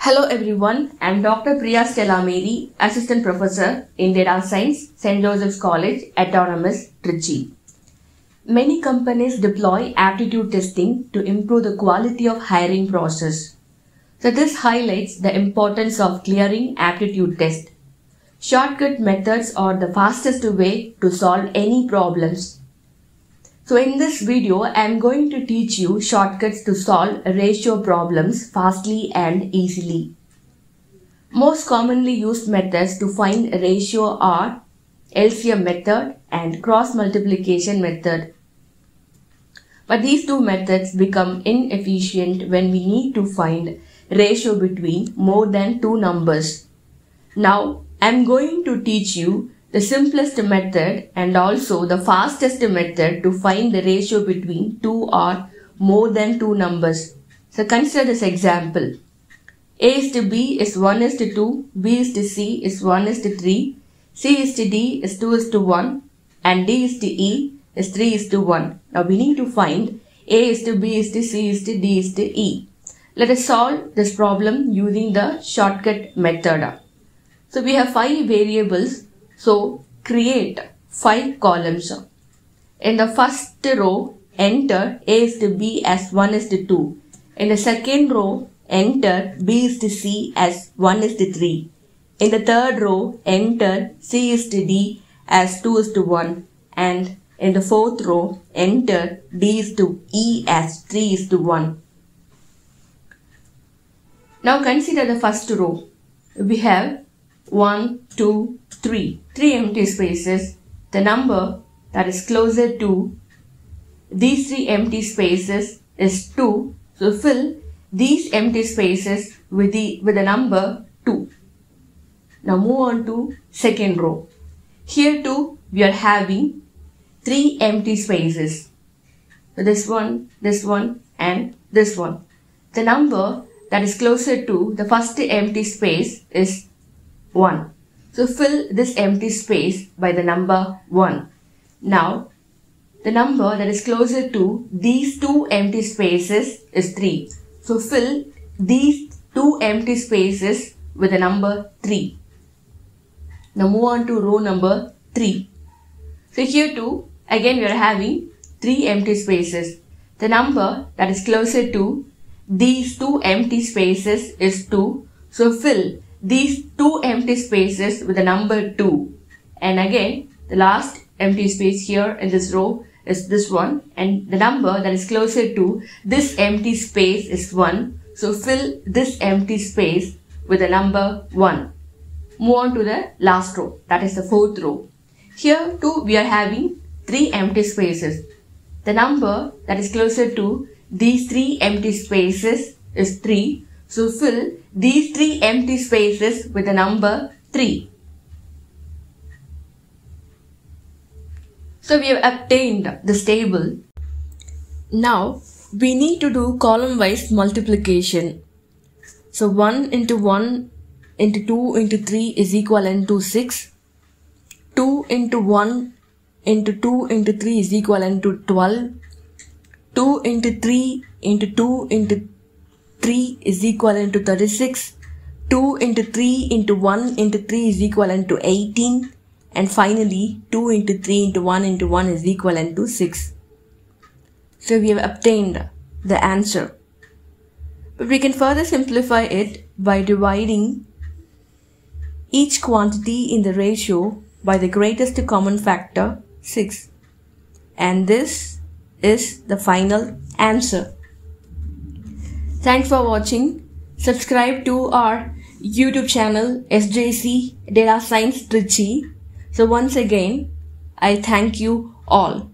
Hello everyone, I am Dr. Priya Stella, Assistant Professor in Data Science, St.Joseph's College, Autonomous, Trichy. Many companies deploy aptitude testing to improve the quality of hiring process. So this highlights the importance of clearing aptitude test. Shortcut methods are the fastest way to solve any problems. So in this video, I am going to teach you shortcuts to solve ratio problems fastly and easily. Most commonly used methods to find a ratio are LCM method and cross multiplication method. But these two methods become inefficient when we need to find ratio between more than two numbers. Now, I am going to teach you the simplest method and also the fastest method to find the ratio between two or more than two numbers. So consider this example. A is to B is 1 is to 2, B is to C is 1 is to 3, C is to D is 2 is to 1 and D is to E is 3 is to 1. Now we need to find A is to B is to C is to D is to E. Let us solve this problem using the shortcut method. So we have 5 variables. So create 5 columns. In the first row, enter A is to B as 1 is to 2. In the second row, enter B is to C as 1 is to 3. In the third row, enter C is to D as 2 is to 1. And in the fourth row, enter D is to E as 3 is to 1. Now consider the first row. We have 1, 2, 3 empty spaces. The number that is closer to these 3 empty spaces is 2. So fill these empty spaces with the number 2. Now move on to second row. Here too we are having 3 empty spaces. So this one and this one. The number that is closer to the first empty space is 1. So fill this empty space by the number 1. Now, the number that is closer to these 2 empty spaces is 3. So fill these 2 empty spaces with the number 3. Now move on to row number 3. So here too, again we are having 3 empty spaces. The number that is closer to these 2 empty spaces is 2. So fill these 2 empty spaces with the number 2. And again, the last empty space here in this row is this one. And the number that is closer to this empty space is 1. So fill this empty space with the number 1. Move on to the last row. That is the fourth row. Here too we are having 3 empty spaces. The number that is closer to these 3 empty spaces is 3. So fill these 3 empty spaces with the number 3. So we have obtained this table. Now we need to do column wise multiplication. So 1 into 1 into 2 into 3 is equivalent to 6. 2 into 1 into 2 into 3 is equivalent to 12. 2 into 3 into 2 into 3 is equivalent to 36. 2 into 3 into 1 into 3 is equivalent to 18. And finally, 2 into 3 into 1 is equivalent to 6. So we have obtained the answer. But we can further simplify it by dividing each quantity in the ratio by the greatest common factor 6. And this is the final answer. Thanks for watching. Subscribe to our YouTube channel SJC Data Science Trichy. So once again, I thank you all.